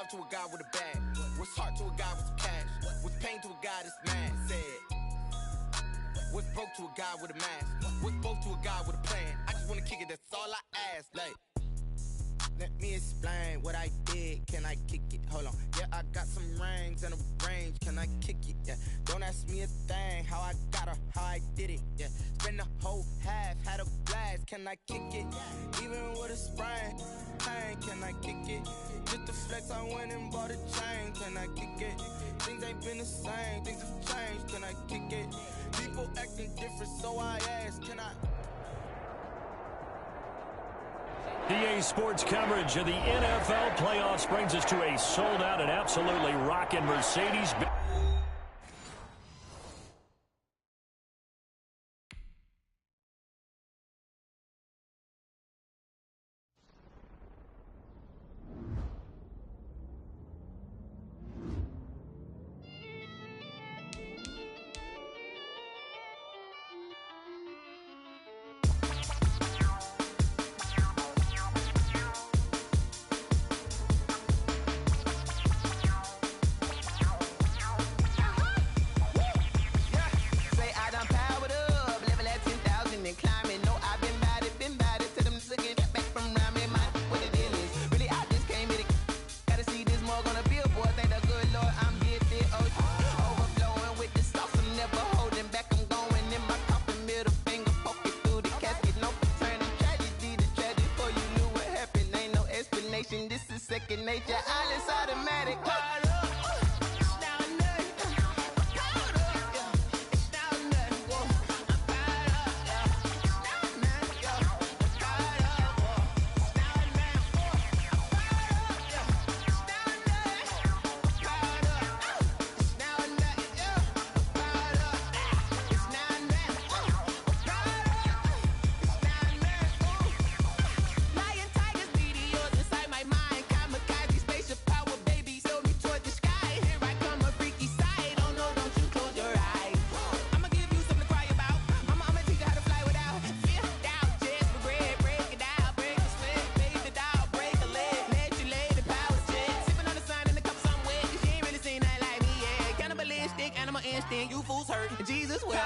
heart to a God with a bag? What's heart to a God with some cash? What's pain to a God that's mad? Said. What's broke to a God with a mask? What's broke to a God with a plan? I just wanna kick it, that's all I ask. Like, let me explain what I did. Can I kick it? Hold on. Yeah, I got some rings and a range. Can I kick it? Yeah. Don't ask me a thing. How I got her, how I did it. Yeah. Spend the whole half, had a blast. Can I kick it? Even with a sprain. Pain, can I kick it? Just the flex, I went and bought a chain. Can I kick it? Things ain't been the same. Things have changed. Can I kick it? People acting different, so I ask, can I? EA Sports coverage of the NFL playoffs brings us to a sold-out and absolutely rocking Mercedes. You fools hurt. Jesus will.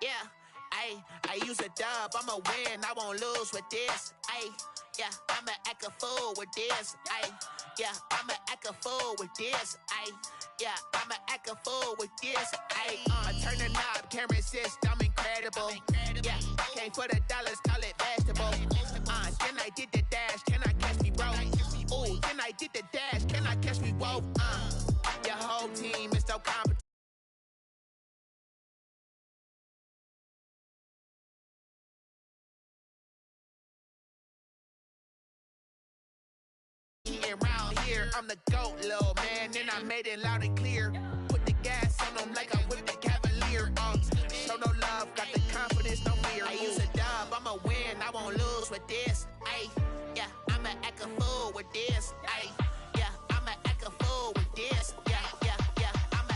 Yeah, I use a dub, I'ma win, I won't lose with this. Yeah, I'ma act a fool with this. Yeah, I'ma act a fool with this. Yeah, I'ma act a fool with this. I turn the knob, camera assist, I'm incredible. Yeah, came for the dollars, call it vegetable. Then I did the dash, can I catch me, bro? Ooh, then I did the dash, can I catch me, whoa? Your whole team is so competent. Around here, I'm the GOAT, little man, and I made it loud and clear. Put the gas on them like I whipped the Cavalier. Show no love, got the confidence, no fear. I use a dub, I'ma win, I won't lose with this. Yeah, I'ma act a fool with this. Yeah, I'ma act a fool with this. Yeah, I'ma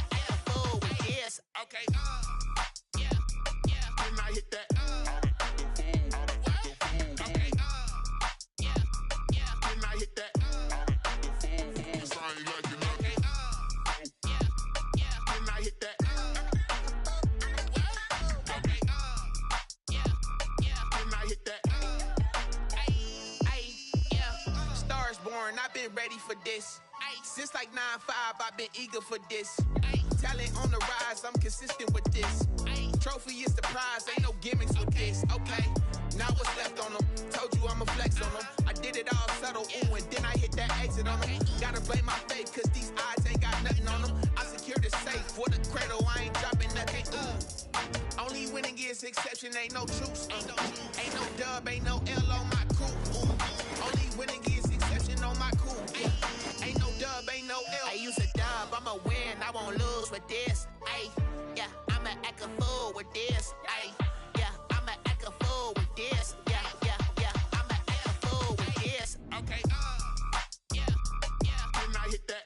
for this. Ay, since like 9-5, I've been eager for this. Ay, talent on the rise, I'm consistent with this. Ay, trophy is the prize, ain't no gimmicks with this. Okay, now what's left on them? Told you I'ma flex on them. I did it all subtle, ooh, and then I hit that exit on them. Gotta blame my faith, cause these odds ain't got nothing on them. I secure the safe for the cradle, I ain't dropping nothing, ooh. Only winning is exception, ain't no truce. Ain't no dub, ain't no L on my crew. Ooh. Only winning is exception on my crew. Ain't no dub, ain't no L. I use a dub, I'ma win, I won't lose with this. Ay, yeah, I'ma act a fool with this. Ay, yeah, I'ma act a fool with this. Yeah, yeah, yeah, I'ma act a fool with this. Okay, yeah, yeah. Then I hit that.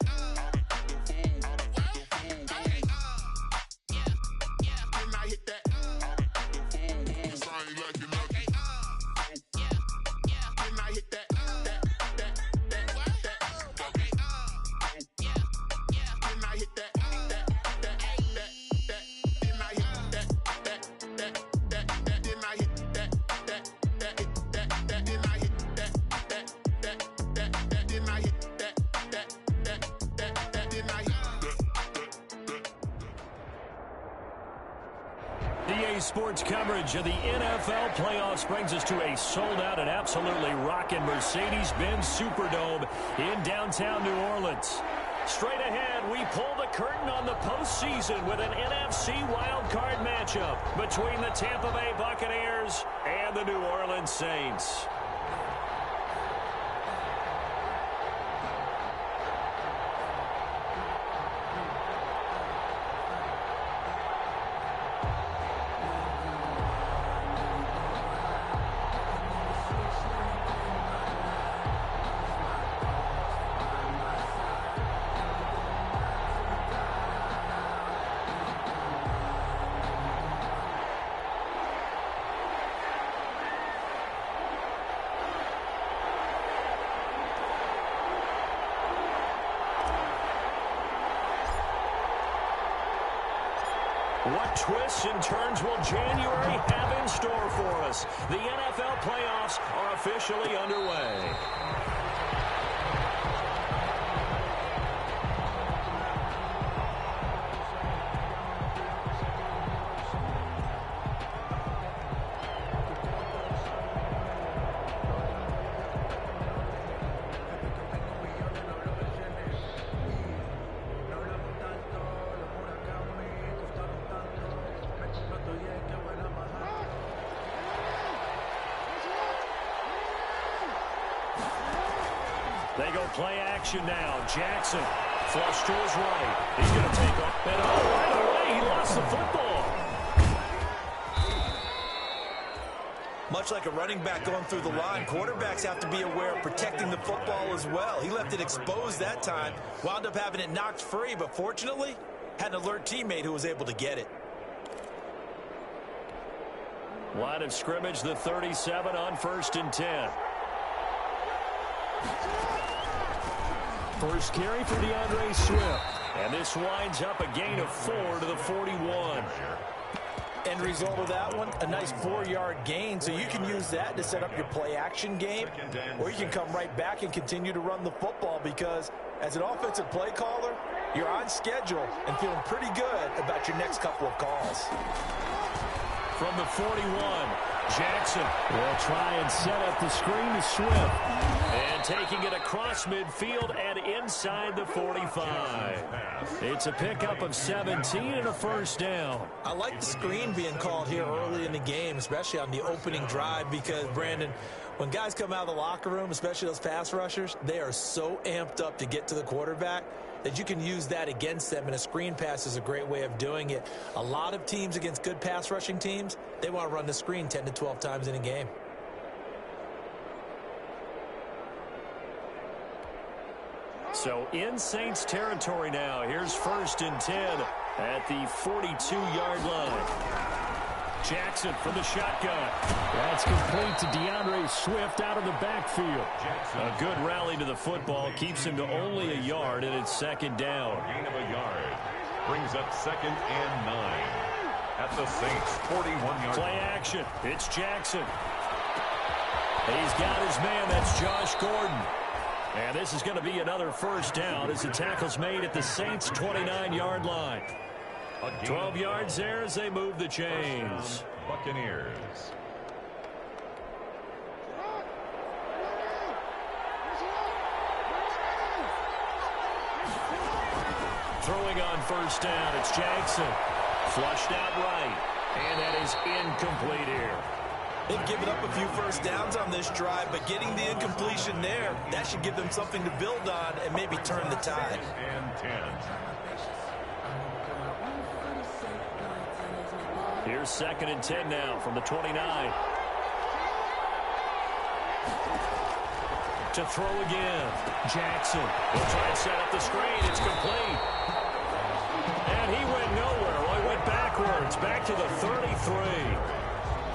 Sports coverage of the NFL playoffs brings us to a sold-out and absolutely rocking Mercedes-Benz Superdome in downtown New Orleans. Straight ahead, we pull the curtain on the postseason with an NFC wildcard matchup between the Tampa Bay Buccaneers and the New Orleans Saints. What twists and turns will January have in store for us? The NFL playoffs are officially underway. They go play action now. Jackson, flush to his right. He's going to take off. And right away, he lost the football. Much like a running back going through the line, quarterbacks have to be aware of protecting the football as well. He left it exposed that time, wound up having it knocked free, but fortunately, had an alert teammate who was able to get it. Line of scrimmage, the 37 on 1st and 10. First carry for DeAndre Swift. And this winds up a gain of 4 to the 41. End result of that one, a nice 4-yard gain. So you can use that to set up your play-action game, or you can come right back and continue to run the football because as an offensive play caller, you're on schedule and feeling pretty good about your next couple of calls. From the 41, Jackson will try and set up the screen to Swift. And taking it across midfield and inside the 45. It's a pickup of 17 and a first down. I like the screen being called here early in the game, especially on the opening drive, because, Brandon, when guys come out of the locker room, especially those pass rushers, they are so amped up to get to the quarterback that you can use that against them, and a screen pass is a great way of doing it. A lot of teams against good pass rushing teams, they want to run the screen 10 to 12 times in a game. So in Saints territory now. Here's 1st and 10 at the 42-yard line. Jackson from the shotgun. That's complete to DeAndre Swift out of the backfield. A good rally to the football keeps him to only a yard, and it's 2nd down. Gain of a yard brings up 2nd and 9 at the Saints 41-yard. Play action. It's Jackson. He's got his man. That's Josh Gordon. And this is going to be another first down as the tackle's made at the Saints' 29-yard line. 12 yards there as they move the chains. Buccaneers. Throwing on first down, it's Jackson. Flushed out right. And that is incomplete here. They've given up a few first downs on this drive, but getting the incompletion there, that should give them something to build on and maybe turn the tide. And 10. Here's 2nd and 10 now from the 29. To throw again. Jackson will try and set up the screen. It's complete. And he went nowhere. Well, he went backwards, back to the 33.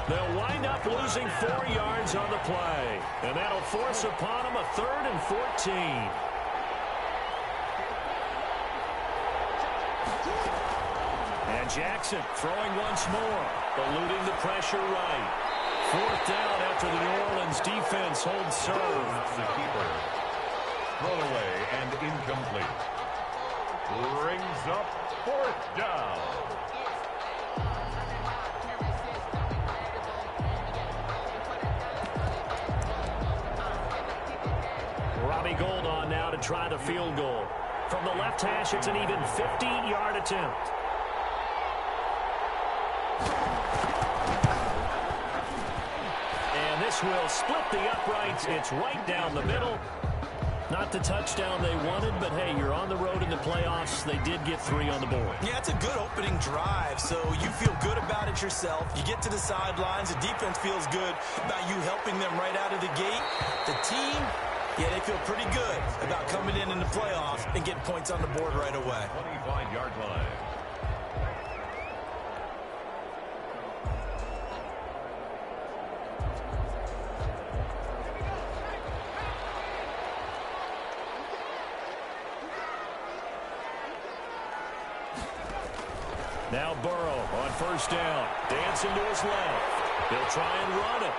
They'll wind up losing 4 yards on the play. And that'll force upon them a 3rd and 14. And Jackson throwing once more, eluding the pressure right. 4th down after the New Orleans defense holds serve. The keeper. Thrown away and incomplete. Brings up 4th down. Robbie Gould on now to try the field goal. From the left hash, it's an even 50-yard attempt. And this will split the uprights. It's right down the middle. Not the touchdown they wanted, but hey, you're on the road in the playoffs. They did get 3 on the board. Yeah, it's a good opening drive, so you feel good about it yourself. You get to the sidelines. The defense feels good about you helping them right out of the gate. The team, yeah, they feel pretty good about coming in the playoffs and getting points on the board right away. 25-yard line. Now Burrow on first down. Dancing to his left. He'll try and run it.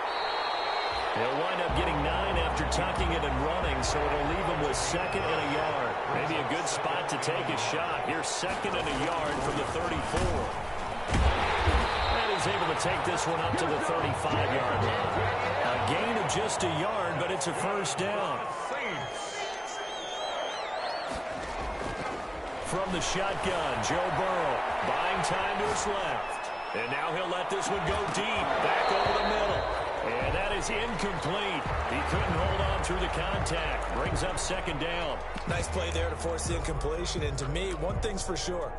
He'll wind up getting 9 after tucking it and running, so it'll leave him with 2nd and a yard. Maybe a good spot to take a shot. Here's 2nd and a yard from the 34. And he's able to take this one up to the 35-yard line. A gain of just a yard, but it's a first down. From the shotgun, Joe Burrow buying time to his left. And now he'll let this one go deep, back over the middle. And that is incomplete. He couldn't hold on through the contact. Brings up 2nd down. Nice play there to force the incompletion. And to me, one thing's for sure.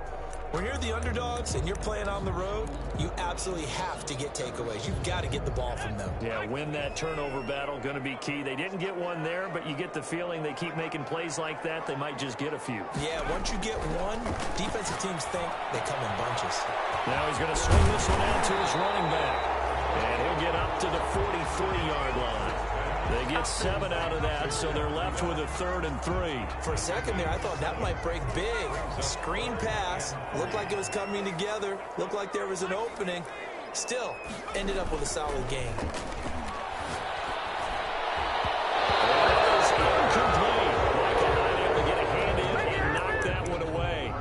When you're the underdogs and you're playing on the road, you absolutely have to get takeaways. You've got to get the ball from them. Yeah, win that turnover battle, going to be key. They didn't get one there, but you get the feeling they keep making plays like that, they might just get a few. Yeah, once you get one, defensive teams think they come in bunches. Now he's going to swing this one out to his running back. And he'll get up to the 43-yard line. They get 7 out of that, so they're left with a 3rd and 3. For a second there, I thought that might break big. Screen pass. Looked like it was coming together. Looked like there was an opening. Still, ended up with a solid game.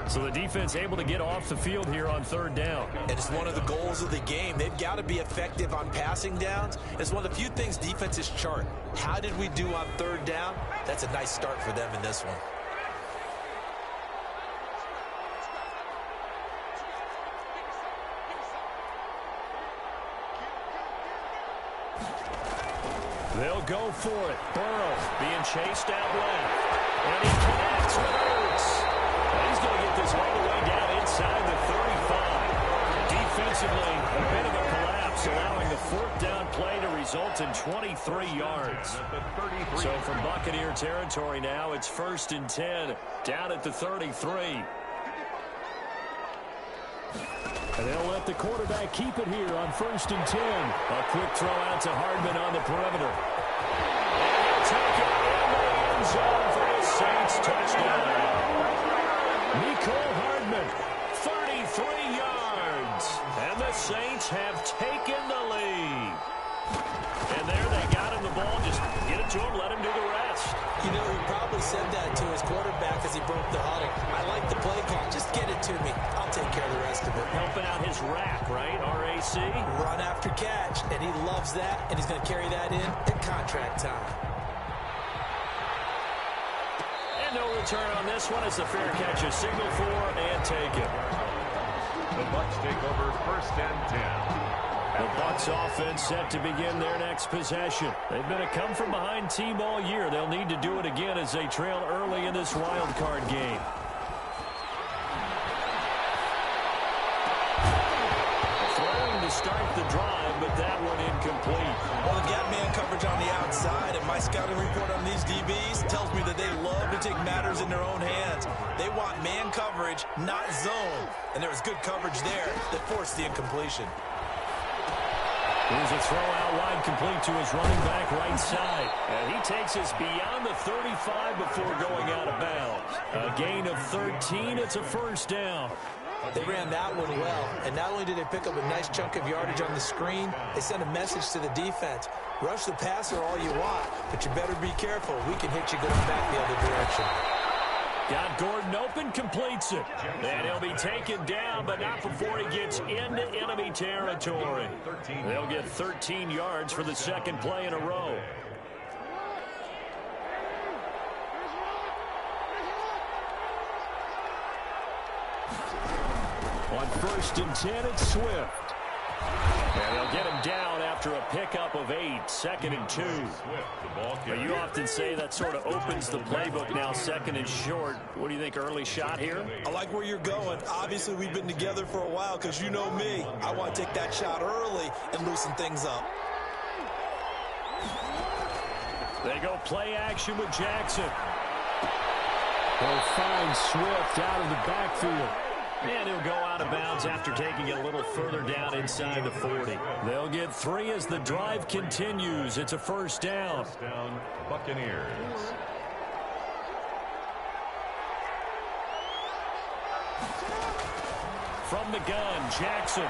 So the defense able to get off the field here on 3rd down. And it's one of the goals of the game. They've got to be effective on passing downs. It's one of the few things defenses chart. How did we do on 3rd down? That's a nice start for them in this one. They'll go for it. Burrow being chased out left. And he connects with Ertz. He's going to get this all the way down inside the 35. Defensively, a bit of a collapse, allowing the 4th down play to result in 23 yards. So from Buccaneer territory now, it's 1st and 10, down at the 33. And they'll let the quarterback keep it here on 1st and 10. A quick throw out to Hardman on the perimeter. And he'll take it in the end zone for the Saints touchdown. Nicole Hardman, 33 yards. And the Saints have taken the lead. And there they got him the ball. Just get it to him, let him do the rest. You know, as he broke the huddle. I like the play call. Just get it to me. I'll take care of the rest of it. Helping out his rack, right? RAC. Run after catch, and he loves that, and he's going to carry that in at contract time. And no return on this one as the fair catch is signaled for and taken. The Bucs take over 1st and 10. The Bucs offense set to begin their next possession. They've been a come-from-behind team all year. They'll need to do it again as they trail early in this wild card game. Throwing to start the drive, but that one incomplete. Well, the gap man coverage on the outside, and my scouting report on these DBs tells me that they love to take matters in their own hands. They want man coverage, not zone. And there was good coverage there that forced the incompletion. Here's a throw out wide, complete to his running back right side. And he takes us beyond the 35 before going out of bounds. A gain of 13. It's a first down. They ran that one well, and not only did they pick up a nice chunk of yardage on the screen, they sent a message to the defense. Rush the passer all you want, but you better be careful. We can hit you going back the other direction. Got Gordon open, completes it. And he'll be taken down, but not before he gets into enemy territory. They'll get 13 yards for the second play in a row. On 1st and 10, it's Swift. And they'll get him down after a pickup of 8, 2nd and 2. But you often say that sort of opens the playbook now, 2nd and short. What do you think, early shot here? I like where you're going. Obviously, we've been together for a while because you know me. I want to take that shot early and loosen things up. They go play action with Jackson. They'll find Swift out of the backfield. And he'll go out of bounds after taking it a little further down inside the 40. They'll get 3 as the drive continues. It's a first down. First down, Buccaneers. From the gun, Jackson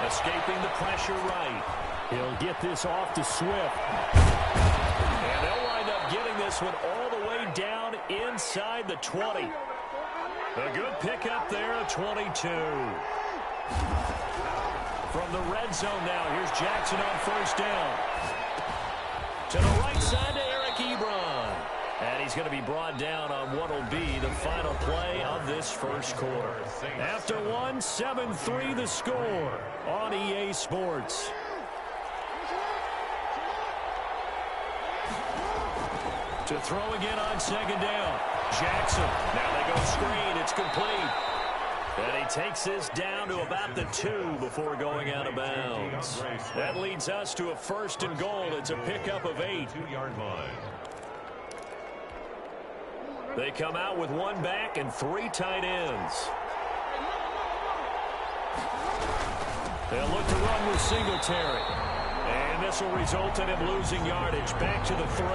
escaping the pressure right. He'll get this off to Swift. And they'll wind up getting this one all the way down inside the 20. A good pickup there at 22. From the red zone now, here's Jackson on first down. To the right side to Eric Ebron. And he's going to be brought down on what will be the final play of this first quarter. After one, 7-3 the score on EA Sports. To throw again on second down. Jackson. Now they go screen. It's complete. And he takes this down to about the 2 before going out of bounds. That leads us to a 1st and goal. It's a pickup of 8. 2-yard line. They come out with 1 back and 3 tight ends. They'll look to run with Singletary. And this will result in him losing yardage. Back to the 3.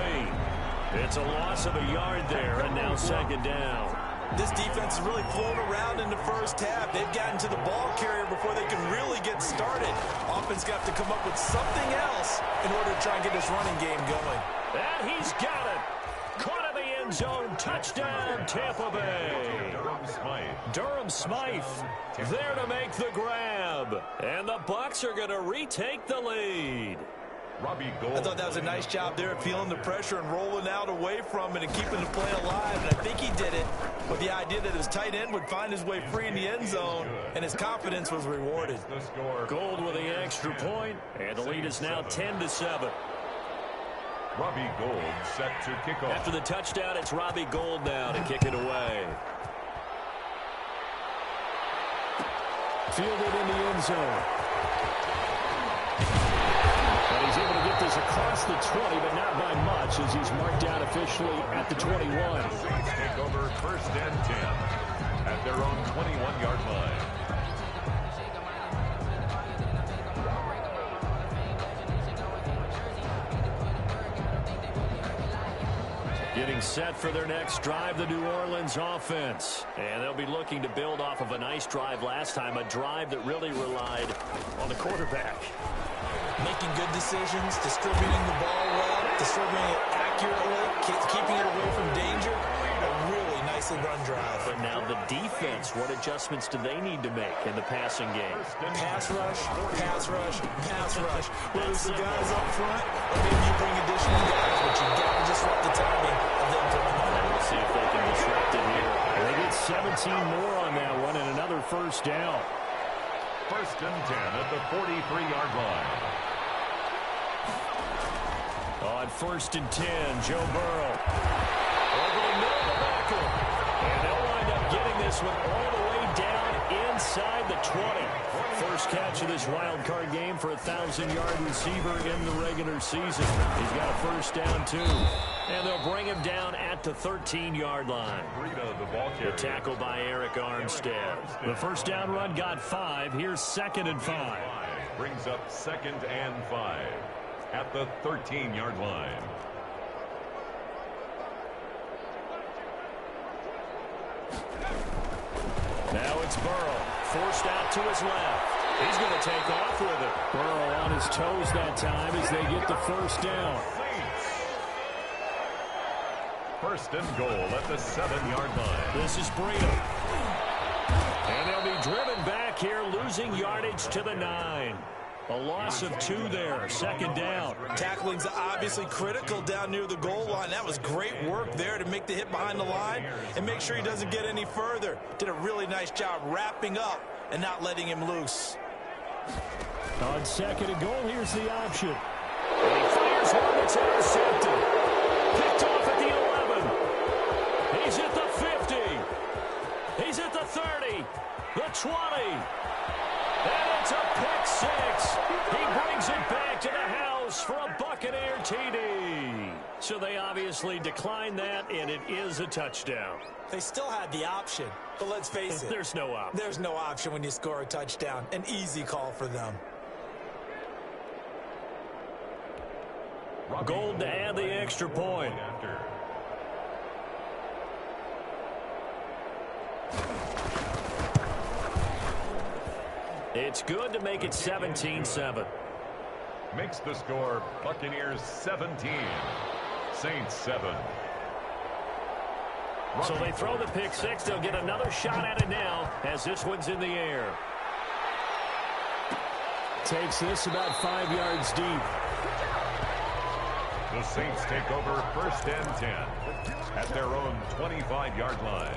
It's a loss of a yard there, and now second down. This defense has really flown around in the first half. They've gotten to the ball carrier before they can really get started. Offense got to come up with something else in order to try and get this running game going. And he's got it. Caught in the end zone. Touchdown, Tampa Bay. Durham Smythe there to make the grab. And the Bucs are going to retake the lead. I thought that was a nice job there, feeling the pressure and rolling out away from it and keeping the play alive. And I think he did it with the idea that his tight end would find his way free in the end zone, and his confidence was rewarded. Gold with the extra point, and the lead is now 10-7. Robbie Gould set to kick off. After the touchdown, it's Robbie Gould now to kick it away. Fielded in the end zone. And he's able to get this across the 20, but not by much, as he's marked out officially at the 21. Saints take over 1st and 10 at their own 21-yard line. Getting set for their next drive, the New Orleans offense. And they'll be looking to build off of a nice drive last time, a drive that really relied on the quarterback. Making good decisions, distributing the ball well, distributing it accurately, keeping it away from danger. A really nice nicely run drive. But now the defense, what adjustments do they need to make in the passing game? Pass rush, pass rush, pass rush. Whether it's the guys up front or maybe you bring additional guys, but you got to disrupt the timing of them throwing the ball. Let's see if they can disrupt it here. They get 17 more on that one and another first down. First and 10 at the 43-yard line. On first and 10, Joe Burrow. Over the middle of the backer. And they'll wind up getting this one all the way down inside the 20. First catch of this wild card game for a 1,000-yard receiver in the regular season. He's got a first down, too. And they'll bring him down at the 13-yard line. The tackle by Eric Armstead. The first down run got 5. Here's 2nd and 5. Brings up 2nd and 5 at the 13-yard line. Now it's Burrow, forced out to his left. He's going to take off with it. Burrow on his toes that time as they get the first down. First and goal at the 7-yard line. This is Burrow. And they'll be driven back here, losing yardage to the 9. A loss of 2 there, 2nd down. Tackling's obviously critical down near the goal line. That was great work there to make the hit behind the line and make sure he doesn't get any further. Did a really nice job wrapping up and not letting him loose. On 2nd and goal, here's the option. And he fires one that's intercepted. Picked off at the 11. He's at the 50. He's at the 30. The 20. And it's a pick 6. He brings it back to the house for a Buccaneer TD. So they obviously declined that, and it is a touchdown. They still had the option, but let's face it. There's no option. There's no option when you score a touchdown. An easy call for them. Gold to add the extra point. It's good to make it 17-7. Makes the score Buccaneers 17, Saints 7. So they throw the pick 6. They'll get another shot at it now as this one's in the air. Takes this about 5 yards deep. The Saints take over first and 10 at their own 25-yard line.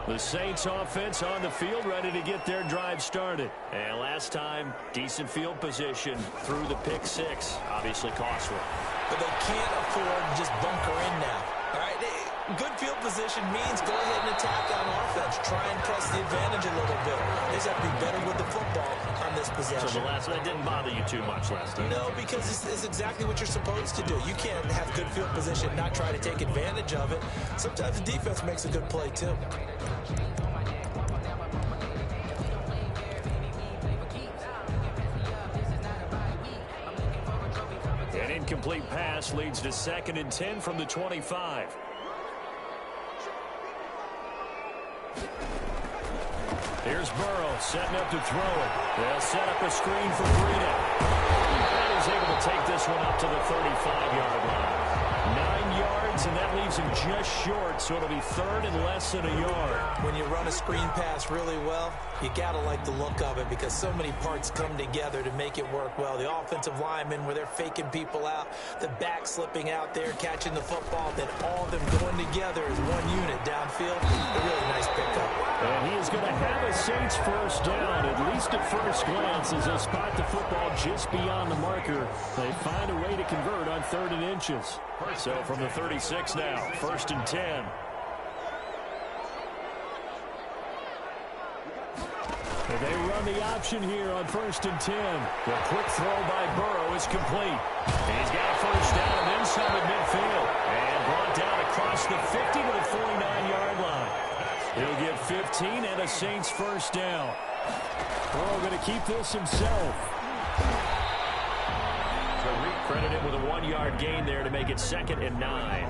The Saints offense on the field ready to get their drive started. And last time, decent field position through the pick 6. Obviously costly. But they can't afford to just bunker in now. All right, good field position means go ahead and attack on offense. Try and press the advantage a little bit. They just have to be better with the football on this possession. So that didn't bother you too much last time? No, because it's exactly what you're supposed to do. You can't have good field position and not try to take advantage of it. Sometimes the defense makes a good play, too. An incomplete pass leads to 2nd and 10 from the 25. Here's Burrow setting up to throw it. They'll set up a screen for Burrow. And he's able to take this one up to the 35-yard line. 9 yards, and that leaves him just short, so it'll be 3rd and less than a yard. When you run a screen pass really well, you got to like the look of it because so many parts come together to make it work well. The offensive linemen, where they're faking people out, the back slipping out there, catching the football, then all of them going together as one unit downfield. A really nice pickup. And he is going to have a Saints first down, at least at first glance, as they'll spot the football just beyond the marker. They find a way to convert on 3rd and inches. So from the 36 now, 1st and 10. And they run the option here on 1st and 10. The quick throw by Burrow is complete. And he's got a first down and then some at midfield. And brought down across the 50 to the 49-yard line. He'll get 15 and a Saints first down. Burrow going to keep this himself. Credited with a 1-yard gain there to make it 2nd and 9.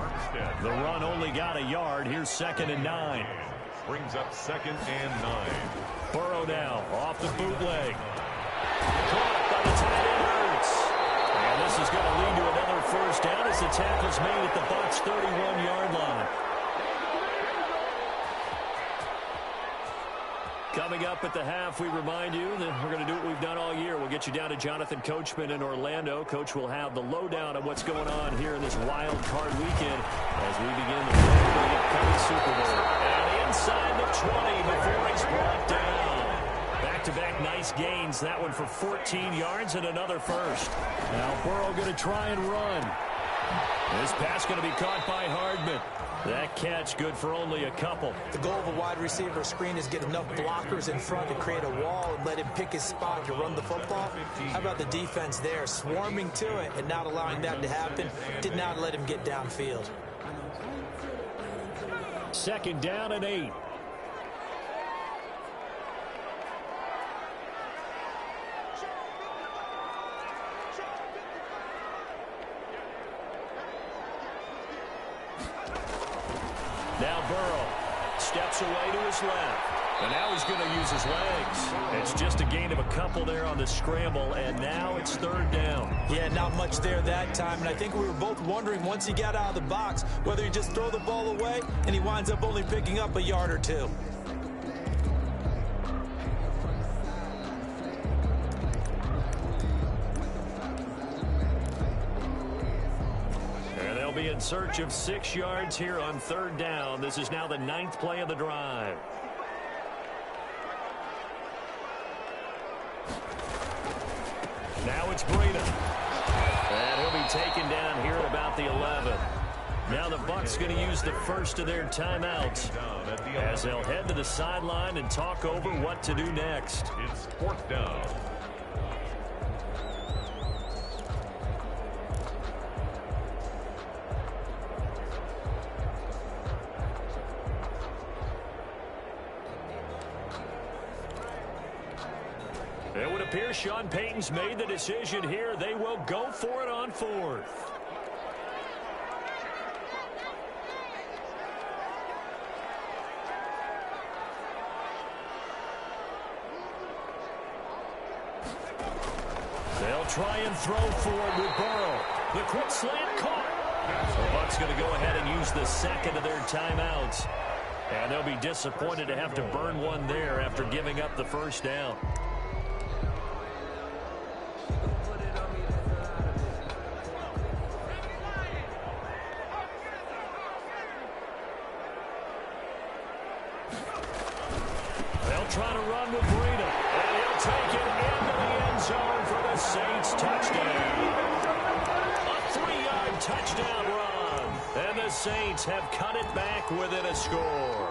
The run only got a yard. Here's 2nd and 9. Brings up 2nd and 9. Burrow now off the bootleg. Caught by the tight end Hurts. And And this is going to lead to another first down as the tackle's made at the Bucs' 31-yard line. Coming up at the half, we remind you that we're going to do what we've done all year. We'll get you down to Jonathan Coachman in Orlando. Coach will have the lowdown of what's going on here in this wild card weekend as we begin the upcoming Super Bowl. And inside the 20 before he's brought down. Back-to-back nice gains. That one for 14 yards and another first. Now Burrow going to try and run. This pass going to be caught by Hardman. That catch good for only a couple. The goal of a wide receiver screen is get enough blockers in front to create a wall and let him pick his spot to run the football. How about the defense there, swarming to it and not allowing that to happen? Did not let him get downfield. Second down and 8. Now Burrow steps away to his left. And now he's going to use his legs. It's just a gain of a couple there on the scramble, and now it's third down. Yeah, not much there that time. And I think we were both wondering once he got out of the box whether he just throw the ball away and he winds up only picking up a yard or two. Be in search of 6 yards here on third down. This is now the 9th play of the drive. Now it's Breida. And he'll be taken down here at about the 11. Now the Bucs going to use the first of their timeouts as they'll head to the sideline and talk over what to do next. It's fourth down. It would appear Sean Payton's made the decision here. They will go for it on fourth. They'll try and throw forward with Burrow. The quick slant caught. The Bucs going to go ahead and use the second of their timeouts. And they'll be disappointed to have to burn one there after giving up the first down. Trying to run with Breida, and he'll take it into the end zone for the Saints touchdown. A 3-yard touchdown run, and the Saints have cut it back within a score.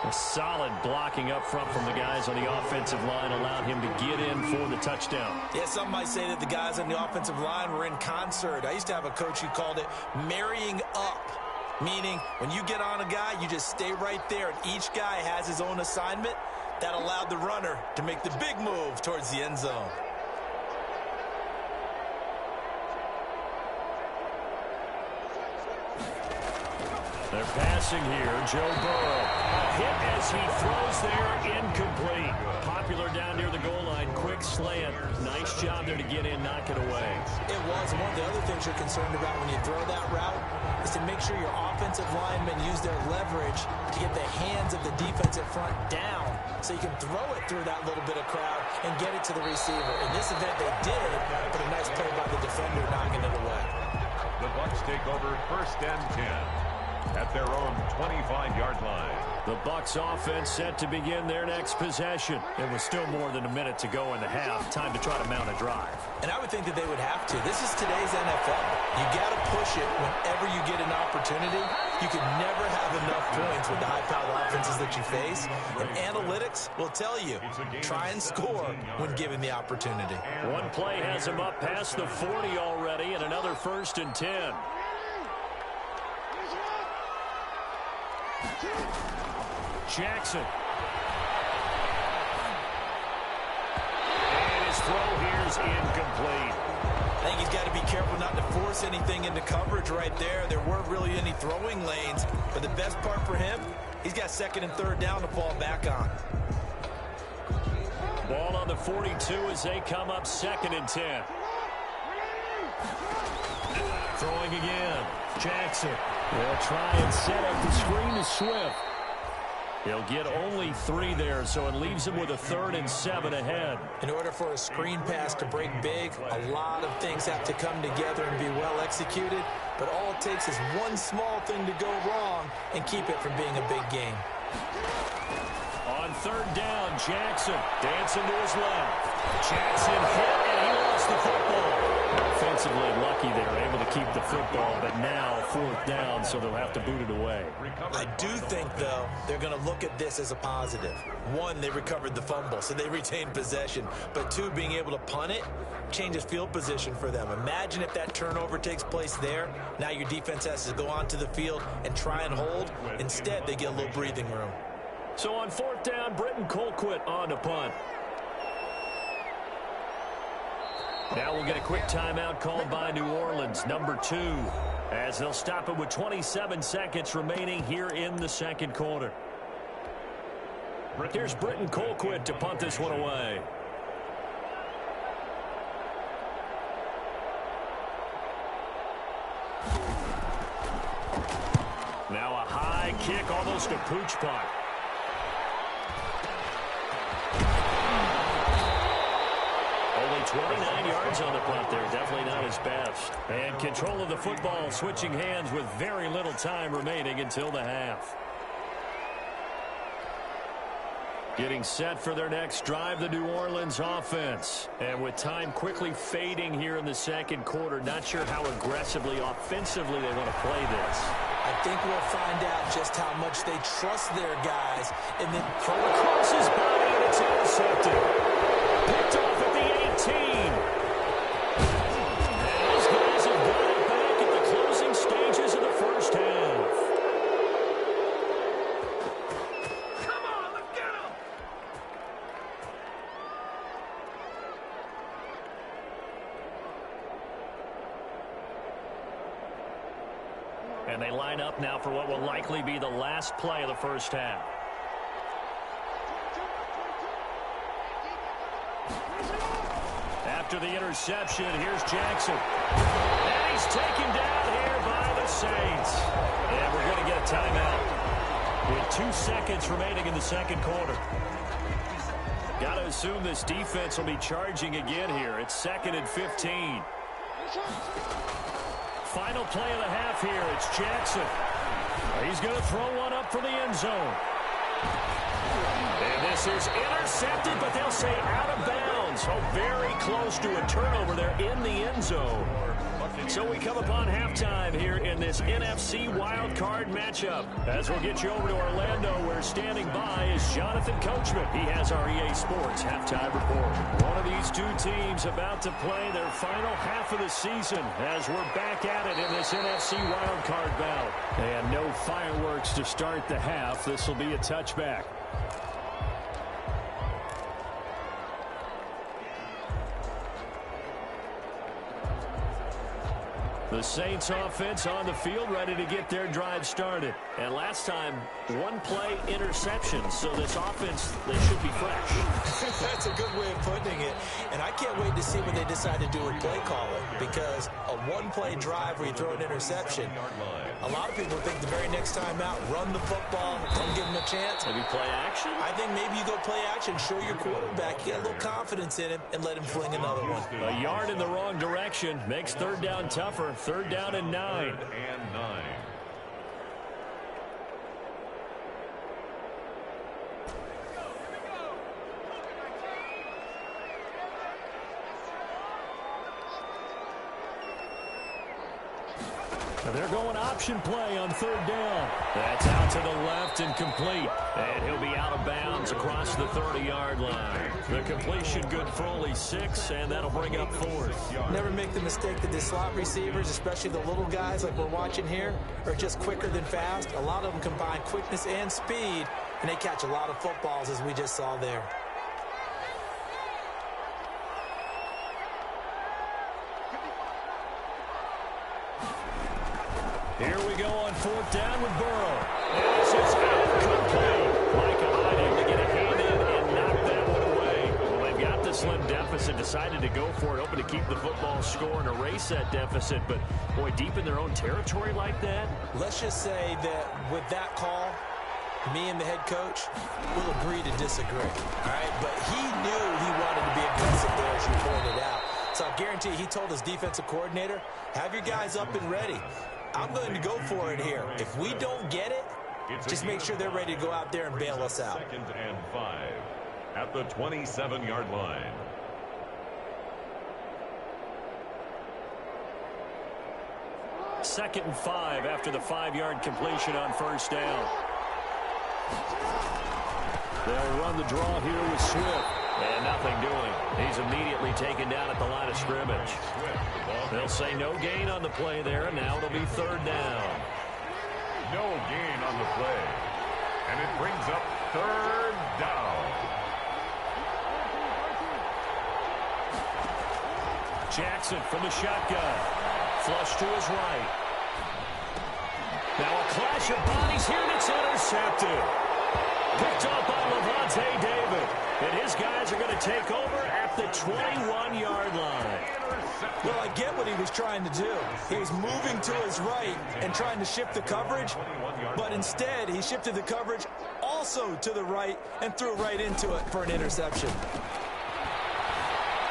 A solid blocking up front from the guys on the offensive line allowed him to get in for the touchdown. Yeah, some might say that the guys on the offensive line were in concert. I used to have a coach who called it marrying up. Meaning, when you get on a guy, you just stay right there, and each guy has his own assignment. That allowed the runner to make the big move towards the end zone. They're passing here. Joe Burrow. A hit as he throws there, incomplete. Popular down near the goal line. Quick slant. Nice job there to get in, knock it away. It was. One of the other things you're concerned about when you throw that route is to make sure your offensive linemen use their leverage to get the hands of the defensive front down so you can throw it through that little bit of crowd and get it to the receiver. In this event, they did, but a nice play by the defender knocking it away. The Bucs take over first and 10 at their own 25-yard line. The Bucs offense set to begin their next possession. It was still more than a minute to go in the half. Time to try to mount a drive. And I would think that they would have to. This is today's NFL. You got to push it whenever you get an opportunity. You can never have enough points with the high-powered offenses that you face. And analytics will tell you, try and score when given the opportunity. One play has him up past the 40 already, and another first and 10. Jackson. And his throw here is incomplete. I think he's got to be careful not to force anything into coverage right there. There weren't really any throwing lanes. But the best part for him, he's got second and third down to fall back on. Ball on the 42 as they come up second and 10. Throwing again. Jackson. They'll try and set up the screen to Swift. He'll get only 3 there, so it leaves him with a 3rd and 7 ahead. In order for a screen pass to break big, a lot of things have to come together and be well executed. But all it takes is one small thing to go wrong and keep it from being a big game. On 3rd down, Jackson dancing to his left. Jackson hit, and he lost the football. Offensively lucky they were able to keep the football, but now 4th down, so they'll have to boot it away. I do think, though, they're going to look at this as a positive. 1, they recovered the fumble, so they retained possession. But 2, being able to punt it changes field position for them. Imagine if that turnover takes place there. Now your defense has to go onto the field and try and hold. Instead, they get a little breathing room. So on 4th down, Britton Colquitt on to punt. Now we'll get a quick timeout called by New Orleans, number 2, as they'll stop it with 27 seconds remaining here in the 2nd quarter. Here's Britton Colquitt to punt this one away. Now a high kick, almost a pooch punt. Only 29 yards on the punt there. Definitely not his best. And control of the football, switching hands with very little time remaining until the half. Getting set for their next drive, the New Orleans offense. And with time quickly fading here in the 2nd quarter, not sure how aggressively, offensively they want to play this. I think we'll find out just how much they trust their guys. And then throw across his body, and it's intercepted. Picked off at the 18. And these guys have got it back at the closing stages of the 1st half. Come on, let's get him! And they line up now for what will likely be the last play of the 1st half. After the interception, here's Jackson. And he's taken down here by the Saints. And we're going to get a timeout with 2 seconds remaining in the 2nd quarter. Got to assume this defense will be charging again here. It's 2nd and 15. Final play of the half here. It's Jackson. He's going to throw one up for the end zone. And this is intercepted, but they'll say out of bounds. So very close to a turnover there in the end zone. So we come upon halftime here in this NFC wildcard matchup. As we'll get you over to Orlando, where standing by is Jonathan Coachman. He has our EA Sports halftime report. One of these 2 teams about to play their final half of the season as we're back at it in this NFC wildcard bout. And no fireworks to start the half. This will be a touchback. The Saints offense on the field, ready to get their drive started. And last time, 1-play interception. So this offense, they should be fresh. That's a good way of putting it. And I can't wait to see what they decide to do with play calling. Because a 1-play drive where you throw an interception, a lot of people think the very next time out, run the football, don't give them a chance. Maybe play action? I think maybe you go play action, show your quarterback, get a little confidence in him, and let him fling another one. A yard in the wrong direction makes 3rd down tougher. 3rd down and 9. They're going option play on 3rd down. That's out to the left and complete. And he'll be out of bounds across the 30-yard line. The completion good for only 6, and that'll bring up 4th. Never make the mistake that the slot receivers, especially the little guys like we're watching here, are just quicker than fast. A lot of them combine quickness and speed, and they catch a lot of footballs, as we just saw there. Here we go on 4th down with Burrow. And this is incomplete. Micah Hyde able to get a hand in and knock that one away. Well, they've got the slim deficit to decided to go for it, hoping to keep the football score and erase that deficit. But, boy, deep in their own territory like that. Let's just say that with that call, me and the head coach will agree to disagree. All right, but he knew he wanted to be aggressive there, as you pointed out. So I guarantee he told his defensive coordinator, have your guys up and ready. I'm going to go for it here. If we don't get it, just make sure they're ready to go out there and bail us out. 2nd and 5 at the 27-yard line. Second and 5 after the 5-yard completion on first down. They'll run the draw here with Swift. And nothing doing. He's immediately taken down at the line of scrimmage. They'll say no gain on the play there, and now it'll be 3rd down. No gain on the play. And it brings up 3rd down. Jackson from the shotgun. Flush to his right. Now a clash of bodies here, and it's intercepted. Picked up by Levante David. And his guys are going to take over at the 21-yard line. Well, I get what he was trying to do. He was moving to his right and trying to shift the coverage, but instead he shifted the coverage also to the right and threw right into it for an interception.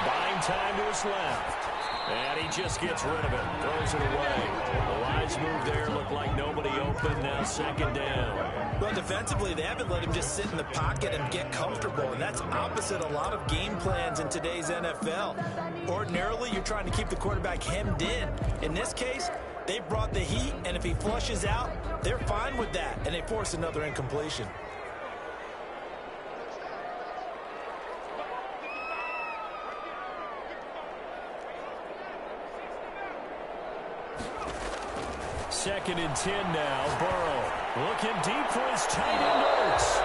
Buying time to his left. And he just gets rid of it. Throws it away. The lines move there. Look like nobody open. Now 2nd down. Well, defensively, they haven't let him just sit in the pocket and get comfortable, and that's opposite a lot of game plans in today's NFL. Ordinarily, you're trying to keep the quarterback hemmed in. In this case, they brought the heat, and if he flushes out, they're fine with that, and they force another incompletion. Second and 10 now. Burrow looking deep for his tight end Ertz.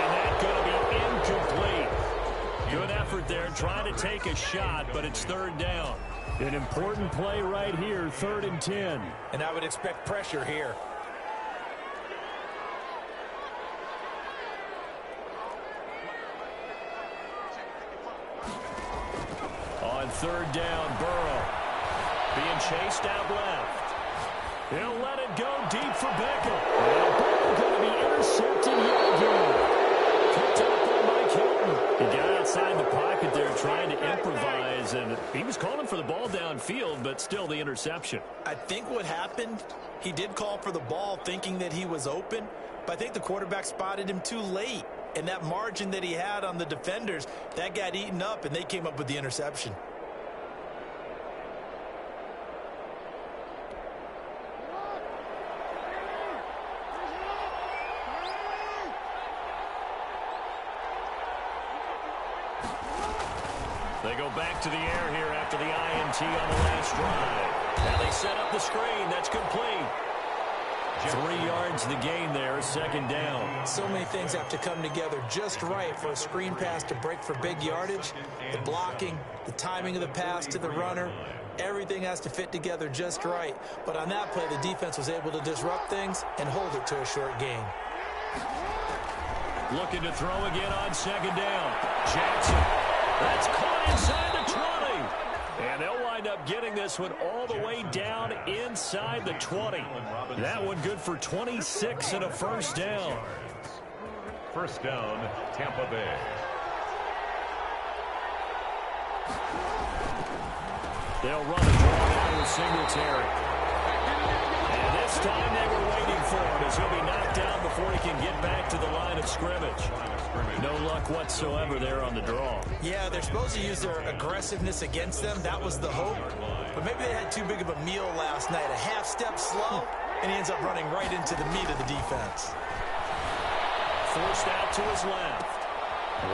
And that's going to be incomplete. Good effort there trying to take a shot, but it's 3rd down. An important play right here, 3rd and 10. And I would expect pressure here. On 3rd down, Burrow being chased out left. He'll let it go deep for Beckham. And Burrow going to be intercepted yet again. Picked up by Mike Hilton. He got outside the pocket there trying to improvise, and he was calling for the ball downfield, but still the interception. I think what happened, he did call for the ball thinking that he was open, but I think the quarterback spotted him too late. And that margin that he had on the defenders, that got eaten up, and they came up with the interception. They go back to the air here after the INT on the last drive. Now they set up the screen. That's complete. 3 yards the gain there, 2nd down. So many things have to come together just right for a screen pass to break for big yardage. The blocking, the timing of the pass to the runner, everything has to fit together just right. But on that play, the defense was able to disrupt things and hold it to a short gain. Looking to throw again on 2nd down. Jackson. That's caught inside the 20. And they'll wind up getting this one all the way down inside the 20. That one good for 26 and a 1st down. 1st down, Tampa Bay. They'll run the draw down with Singletary. And this time they were waiting for him as he'll be knocked down before he can get back to the line of scrimmage. No luck whatsoever there on the draw. Yeah, they're supposed to use their aggressiveness against them. That was the hope. But maybe they had too big of a meal last night. A half step slow, and he ends up running right into the meat of the defense. Forced out to his left.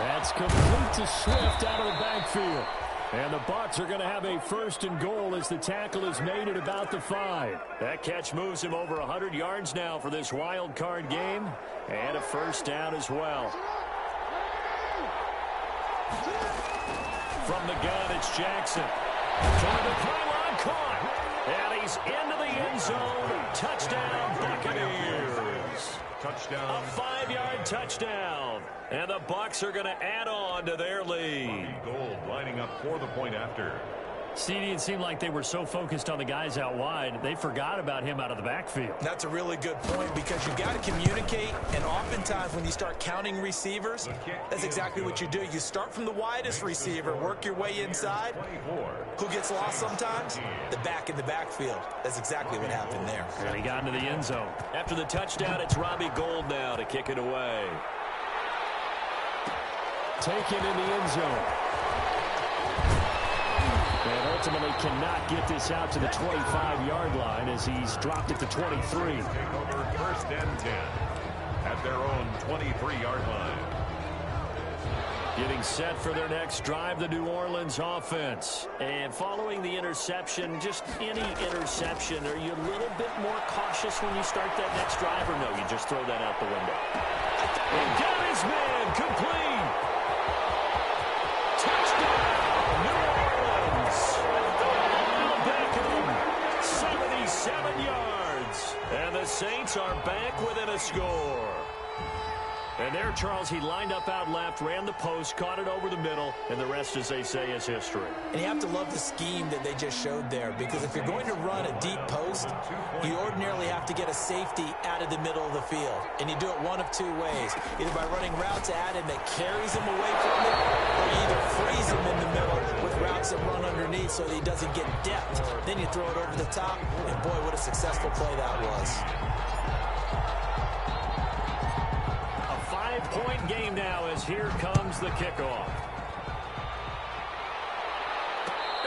That's complete to Swift out of the backfield. And the Bucs are going to have a 1st and goal as the tackle is made at about the 5. That catch moves him over 100 yards now for this wild card game. And a 1st down as well. From the gun, it's Jackson. Toward the pylon, caught. And he's into the end zone. Touchdown, Buccaneers. Touchdown. A 5-yard touchdown. And the Bucs are going to add on to their lead. Gold lining up for the point after. CD, it seemed like they were so focused on the guys out wide, they forgot about him out of the backfield. That's a really good point because you got to communicate, and oftentimes when you start counting receivers, that's exactly what you do. You start from the widest receiver, work your way inside. Who gets lost sometimes? The back in the backfield. That's exactly what happened there. And he got into the end zone. After the touchdown, it's Robbie Gould now to kick it away. Taken in the end zone. And ultimately cannot get this out to the 25-yard line as he's dropped it to 23. Take over 1st and 10 at their own 23-yard line. Getting set for their next drive, the New Orleans offense. And following the interception, just any interception, are you a little bit more cautious when you start that next drive, or no, you just throw that out the window? And got his man complete. Touchdown, New Orleans. Odell Beckham, 77 yards. And the Saints are back within a score. And there, Charles, he lined up out left, ran the post, caught it over the middle, and the rest, as they say, is history. And you have to love the scheme that they just showed there, because if you're going to run a deep post, you ordinarily have to get a safety out of the middle of the field. And you do it one of two ways, either by running routes at him that carries him away from it, or you either freeze him in the middle with routes that run underneath so that he doesn't get depth. Then you throw it over the top, and boy, what a successful play that was. Point game now as here comes the kickoff.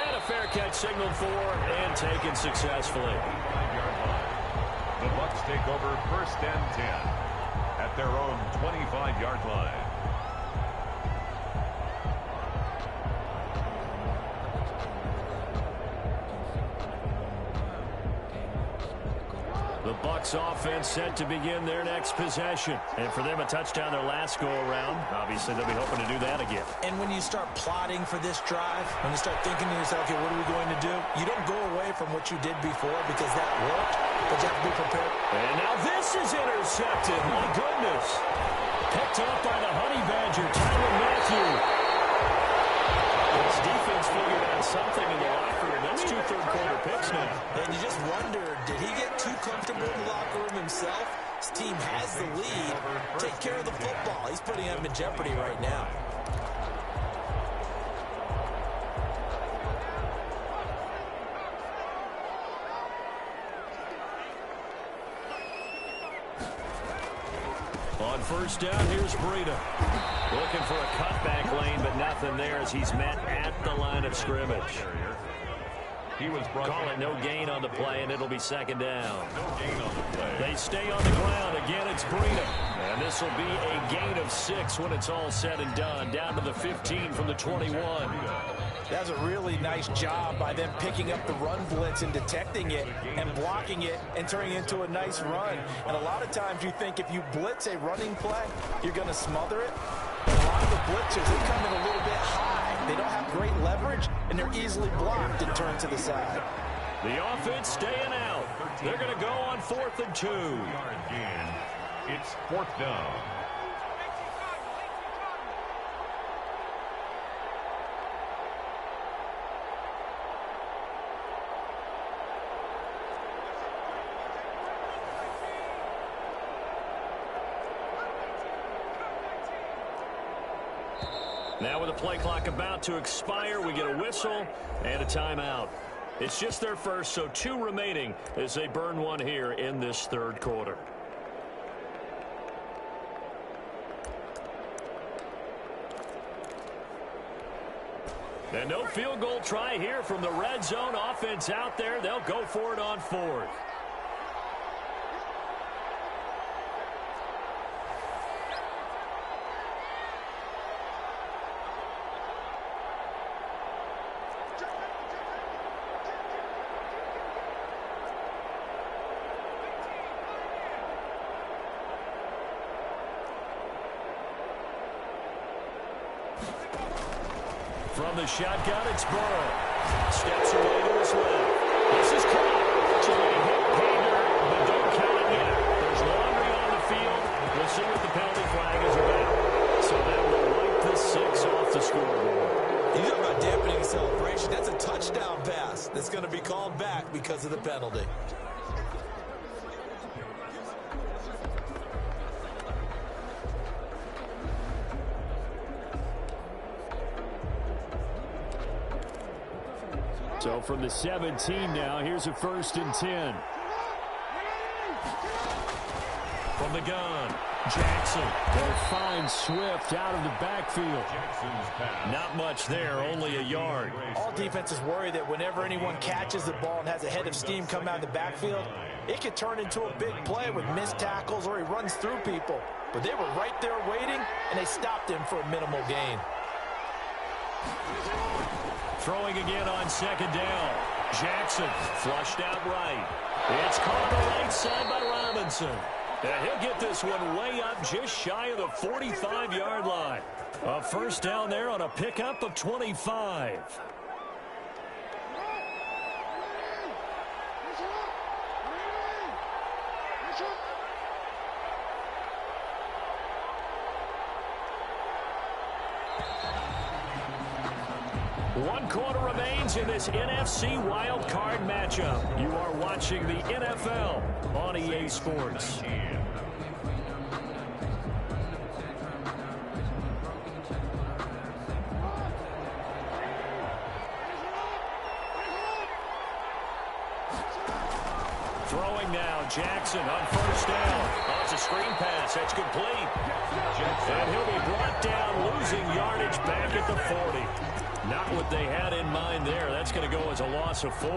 And a fair catch signaled for and taken successfully. 5-yard line. The Bucs take over 1st and 10 at their own 25-yard line. The Bucs offense set to begin their next possession. And for them, a touchdown their last go-around. Obviously, they'll be hoping to do that again. And when you start plotting for this drive, when you start thinking to yourself, okay, what are we going to do? You don't go away from what you did before because that worked, but you have to be prepared. And now this is intercepted. My goodness. Picked up by the Honey Badger, Tyrann Mathieu. This defense figured out something in the locker room. That's 2 third-quarter picks now. And you just wonder, did he get too comfortable in the locker room himself? His team has the lead. Take care of the football. He's putting them in jeopardy right now. On 1st down, here's Breida. Looking for a cutback lane, but nothing there as he's met at the line of scrimmage. He was Call it no gain on the play, and it'll be 2nd down. No gain on the play. They stay on the ground. Again, it's Breida. And this will be a gain of 6 when it's all said and done. Down to the 15 from the 21. That's a really nice job by them picking up the run blitz and detecting it and blocking it and turning it into a nice run. And a lot of times you think if you blitz a running play, you're going to smother it. And a lot of the blitzers, they come in a little bit high. They don't have great leverage, and they're easily blocked and turned to the side. The offense staying out. They're going to go on 4th and 2. Yard gain. It's 4th down. Now with the play clock about to expire, we get a whistle and a timeout. It's just their first, so 2 remaining as they burn one here in this 3rd quarter. And no field goal try here from the red zone. Offense out there. They'll go for it on 4th. From the shotgun, it's Burrow. Steps away to his left. This is caught. To a hit Hager, but don't count it yet. There's laundry on the field. because of the penalty. So from the 17 now, here's a 1st and 10. From the gun, Jackson. They'll find Swift out of the backfield. Not much there, only a yard. All defenses worry that whenever anyone catches the ball and has a head of steam come out of the backfield, it could turn into a big play with missed tackles or he runs through people. But they were right there waiting, and they stopped him for a minimal gain. Throwing again on 2nd down. Jackson flushed out right. It's caught on the right side by Robinson. And he'll get this one way up just shy of the 45-yard line. A 1st down there on a pickup of 25. One quarter remains in this NFC Wild Card matchup. You are watching the NFL on EA Sports. Throwing now, Jackson on 1st down. Oh, it's a screen pass. That's complete. And he'll be brought down, losing yardage back at the 40. Not what they had in mind there. That's going to go as a loss of 4.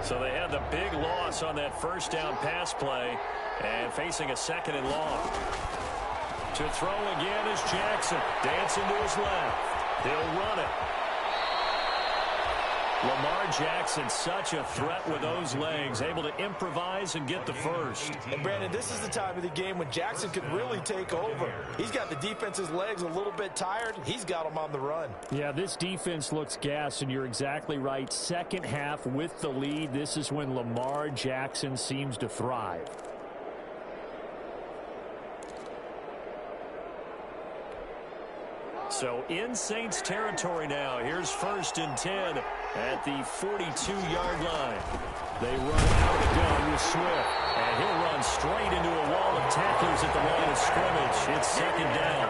So they had the big loss on that 1st down pass play and facing a 2nd and long. To throw again is Jackson. Dancing to his left. He'll run it. Lamar Jackson, such a threat with those legs, able to improvise and get the 1st. And, Brandon, this is the time of the game when Jackson could really take over. He's got the defense's legs a little bit tired. He's got them on the run. Yeah, this defense looks gassed, and you're exactly right. 2nd half with the lead, this is when Lamar Jackson seems to thrive. So in Saints territory now. Here's 1st and 10 at the 42-yard line. They run out of gun with Swift. And he'll run straight into a wall of tacklers at the line of scrimmage. It's 2nd down.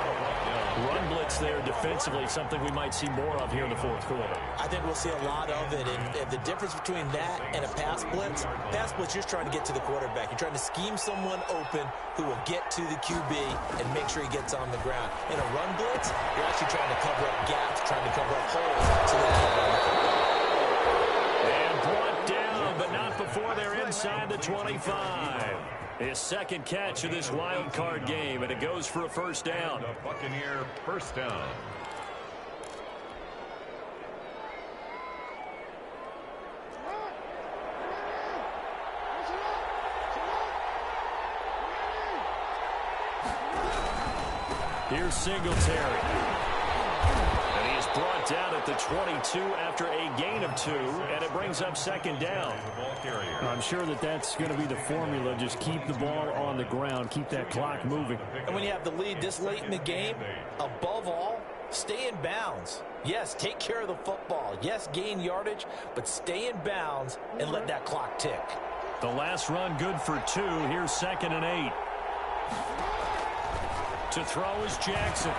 Run blitz there defensively, something we might see more of here in the 4th quarter. I think we'll see a lot of it. And the difference between that and a pass blitz, you're trying to get to the quarterback. You're trying to scheme someone open who will get to the QB and make sure he gets on the ground. In a run blitz, you're actually trying to cover up gaps, trying to cover up holes so they can't run the football. And brought down, but not before they're inside the 25. His 2nd catch of this wild card game, and it goes for a 1st down. The Buccaneer 1st down. Here's Singletary. And he is brought down at the 22 after a gain of 2, and it brings up 2nd down. I'm sure that's going to be the formula. Just keep the ball on the ground, keep that clock moving. And when you have the lead this late in the game, above all, stay in bounds. Yes, take care of the football. Yes, gain yardage, but stay in bounds and let that clock tick. The last run good for 2. Here's 2nd and 8. To throw is Jackson.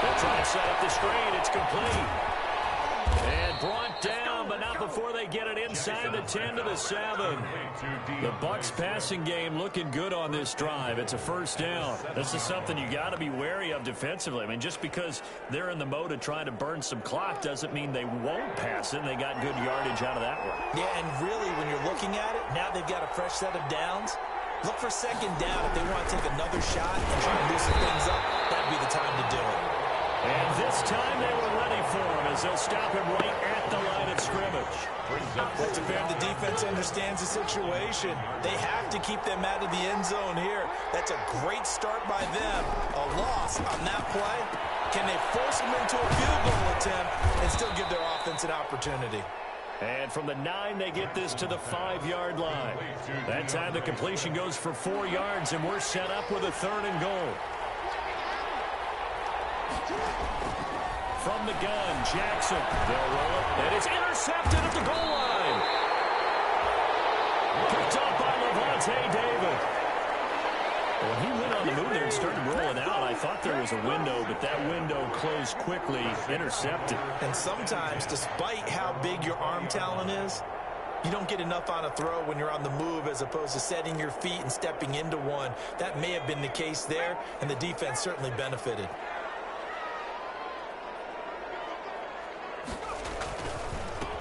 They'll try and set up the screen. It's complete. And brought down, but not before they get it inside the 10 to the 7. The Bucs passing game looking good on this drive. It's a 1st down. This is something you got to be wary of defensively. I mean, just because they're in the mode of trying to burn some clock doesn't mean they won't pass it. And they got good yardage out of that one. Yeah, and really, when you're looking at it, now they've got a fresh set of downs. Look for 2nd down if they want to take another shot and try to loosen things up. That'd be the time to do it. And this time they were ready for him as they'll stop him right at the line of scrimmage. That's fair. The defense understands the situation. They have to keep them out of the end zone here. That's a great start by them. A loss on that play. Can they force them into a field goal attempt and still give their offense an opportunity? And from the 9, they get this to the 5-yard line. That time the completion goes for 4 yards, and we're set up with a 3rd and goal. From the gun, Jackson. They'll roll it, and it's intercepted at the goal line. Picked up by Levante David. When he went on the move there and started rolling out, I thought there was a window, but that window closed quickly, intercepted. And sometimes, despite how big your arm talent is, you don't get enough on a throw when you're on the move as opposed to setting your feet and stepping into one. That may have been the case there, and the defense certainly benefited.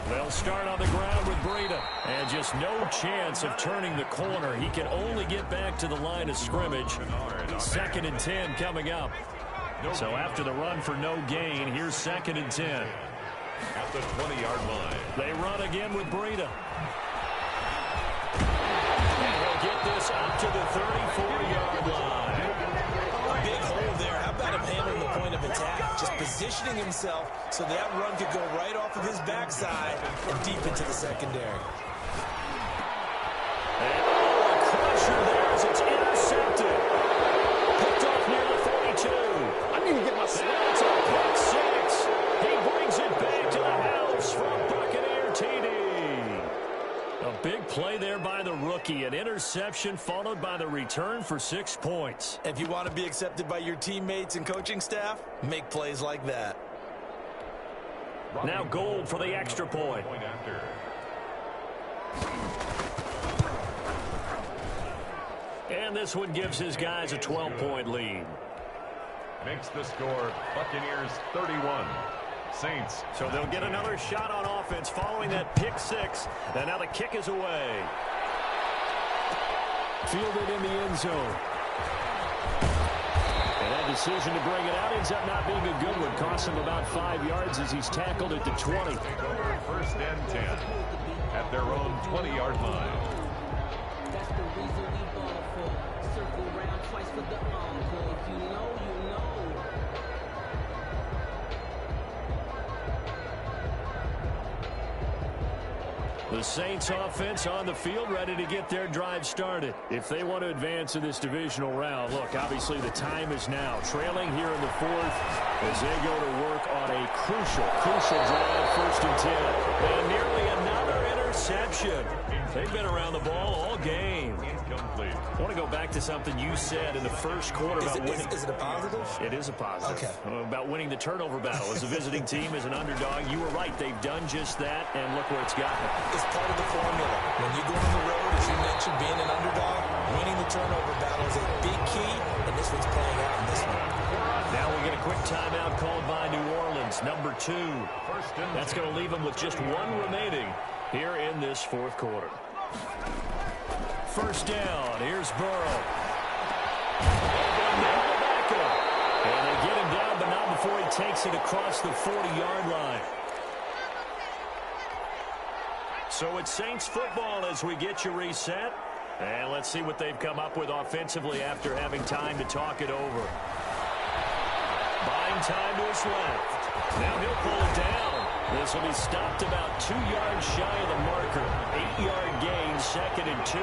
They'll start on the ground with Breida. And just no chance of turning the corner. He can only get back to the line of scrimmage. 2nd and 10 coming up. So after the run for no gain, here's 2nd and 10. At the 20-yard line. They run again with Breida. And he'll get this up to the 34-yard line. A big hole there. How about him handling the point of attack? Just positioning himself so that run could go right off of his backside and deep into the secondary. And a crusher there as it's intercepted. Picked off near the 42. I need to get my stats on pick 6. He brings it back to the house from Buccaneer TD. A big play there by the rookie. An interception followed by the return for 6 points. If you want to be accepted by your teammates and coaching staff, make plays like that. Now Gold for the extra point. And this one gives his guys a 12-point lead. Makes the score Buccaneers 31. Saints. So they'll get another shot on offense following that pick 6. And now the kick is away. Fielded in the end zone. And that decision to bring it out ends up not being a good one. Costs him about 5 yards as he's tackled at the 20. 1st and 10 at their own 20-yard line. That's the reason we ball for. Circle round twice for the encore. If you know, you know. The Saints offense on the field ready to get their drive started. If they want to advance in this divisional round, look, obviously the time is now. Trailing here in the 4th as they go to work on a crucial drive, 1st and 10. And nearly another interception. They've been around the ball all game. Incomplete. I want to go back to something you said in the first quarter about winning. Is it a positive? It is a positive. Okay. About winning the turnover battle. As a visiting team, as an underdog, you were right. They've done just that, and look where it's gotten them. It's part of the formula. When you go on the road, as you mentioned, being an underdog, winning the turnover battle is a big key, and this one's playing out in this one. Now we get a quick timeout called by New Orleans, number 2. That's going to leave them with just 1 remaining here in this 4th quarter. 1st down. Here's Burrow. And they get him down, but not before he takes it across the 40-yard line. So it's Saints football as we get you reset. And let's see what they've come up with offensively after having time to talk it over. Buying time to his left. Now he'll pull it down. This will be stopped about 2 yards shy of the marker. 8-yard gain, 2nd and 2.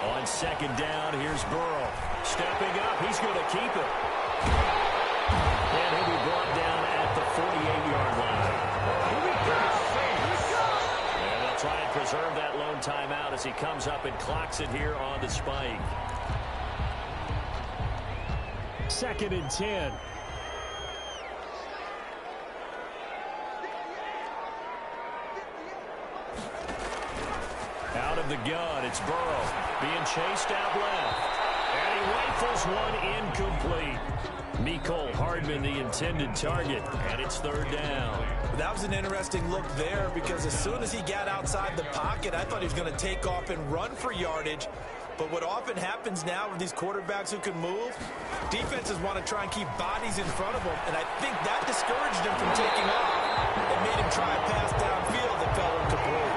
On 2nd down, here's Burrow. Stepping up, he's going to keep it. And he'll be brought down at the 48-yard line. And they'll try and preserve that lone timeout as he comes up and clocks it here on the spike. 2nd and 10. Out of the gun, it's Burrow being chased out left. And he rifles one incomplete. Mecole Hardman, the intended target, and it's 3rd down. That was an interesting look there because as soon as he got outside the pocket, I thought he was going to take off and run for yardage. But what often happens now with these quarterbacks who can move, defenses want to try and keep bodies in front of them, and I think that discouraged him from taking off and made him try a pass downfield that fell incomplete.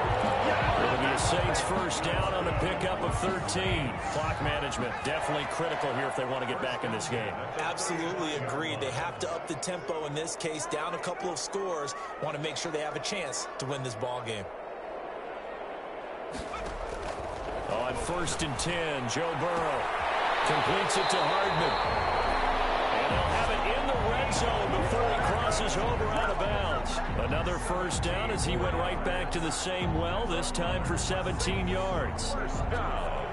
It'll be a Saints first down on the pickup of 13. Clock management definitely critical here if they want to get back in this game. Absolutely agreed. They have to up the tempo in this case, down a couple of scores. Want to make sure they have a chance to win this ball game. On 1st and 10, Joe Burrow completes it to Hardman. And they'll have it in the red zone before he crosses over out of bounds. Another first down as he went right back to the same well, this time for 17 yards. First down.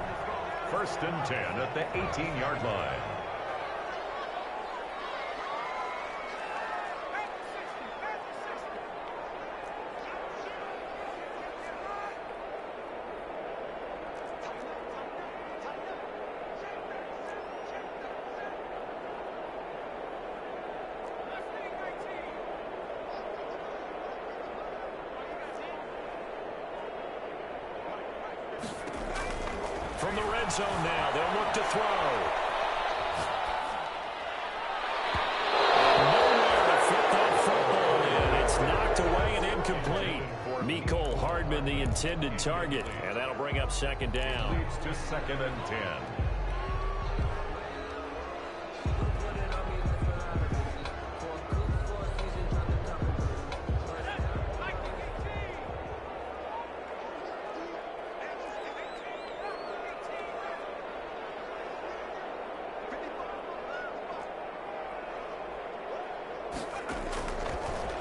1st and 10 at the 18-yard line. From the red zone now, they'll look to throw. Nowhere to fit that football in. It's knocked away and incomplete. Mecole Hardman, the intended target, and that'll bring up 2nd down. Leads to 2nd and 10.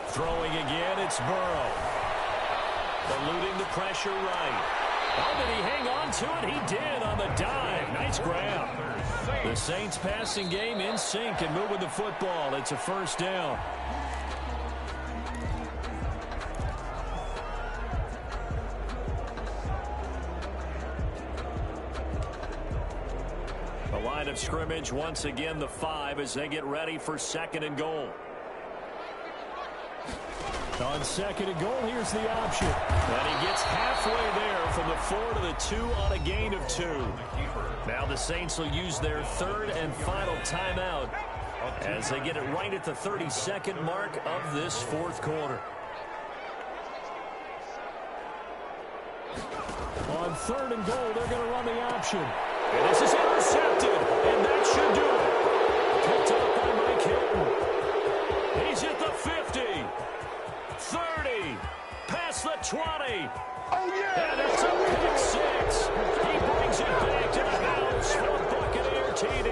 Throwing again, it's Burrow. Eluding the pressure right. Oh, did he hang on to it? He did on the dive. Nice grab. The Saints passing game in sync and moving the football. It's a first down. The line of scrimmage once again the 5 as they get ready for 2nd and goal. On 2nd and goal, here's the option. And he gets halfway there from the 4 to the 2 on a gain of 2. Now the Saints will use their 3rd and final timeout as they get it right at the 32nd mark of this 4th quarter. On 3rd and goal, they're going to run the option. And this is intercepted, and that should do it. Picked up by Mike Hilton. He's at the 50. 30, past the 20. Oh, yeah! And it's a pick 6. He brings it back to the house for Buccaneer TD.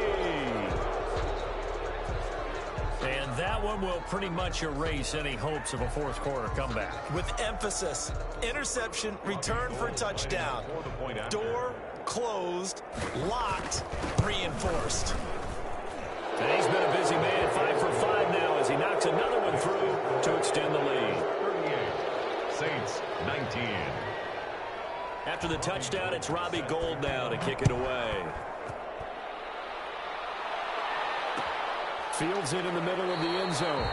And that one will pretty much erase any hopes of a 4th quarter comeback. With emphasis, interception, return for touchdown. Door closed, locked, reinforced. And he's been a busy man, 5 for 5 now as he knocks another one through to extend the lead. 38, Saints 19. After the touchdown, it's Robbie Gould now to kick it away. Fields it in the middle of the end zone.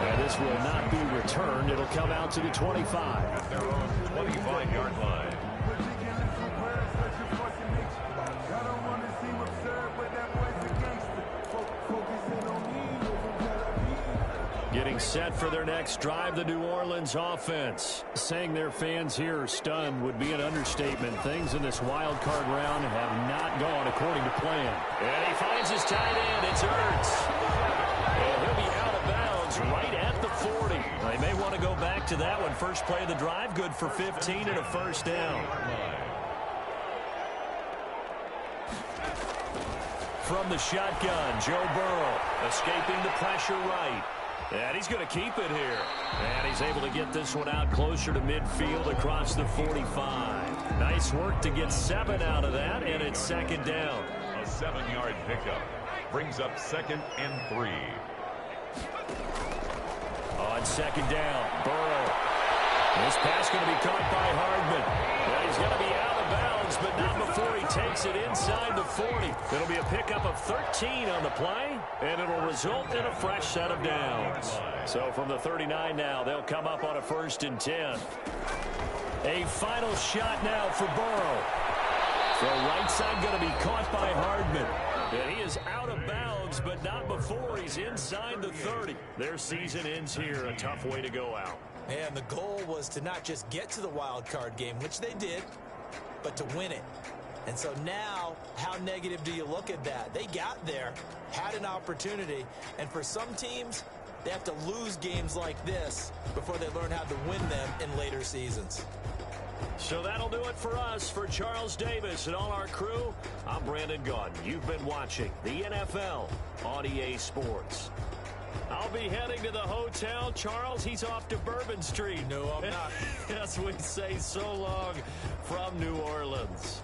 And this will not be returned. It'll come out to the 25. At their own 25-yard line. Getting set for their next drive, the New Orleans offense. Saying their fans here are stunned would be an understatement. Things in this wild card round have not gone according to plan. And he finds his tight end. It's Ertz. And he'll be out of bounds right at the 40. They may want to go back to that one. First play of the drive, good for 15 and a first down. From the shotgun, Joe Burrow escaping the pressure right. And he's going to keep it here. And he's able to get this one out closer to midfield across the 45. Nice work to get 7 out of that, and it's 2nd down. A 7-yard pickup brings up 2nd and 3. On 2nd down, Burrow. This pass going to be caught by Hardman. And he's going to be out of bounds, but not before he takes it inside the 40. It'll be a pickup of 13 on the play, and it'll result in a fresh set of downs. So from the 39 now, they'll come up on a 1st and 10. A final shot now for Burrow. The right side going to be caught by Hardman. And he is out of bounds, but not before he's inside the 30. Their season ends here. A tough way to go out. And the goal was to not just get to the wild card game, which they did, but to win it. And so now, how negative do you look at that? They got there, had an opportunity, and for some teams, they have to lose games like this before they learn how to win them in later seasons. So that'll do it for us. For Charles Davis and all our crew, I'm Brandon Gaudin. You've been watching the NFL on EA Sports. I'll be heading to the hotel. Charles, he's off to Bourbon Street. No, I'm not. Yes, we say so long from New Orleans.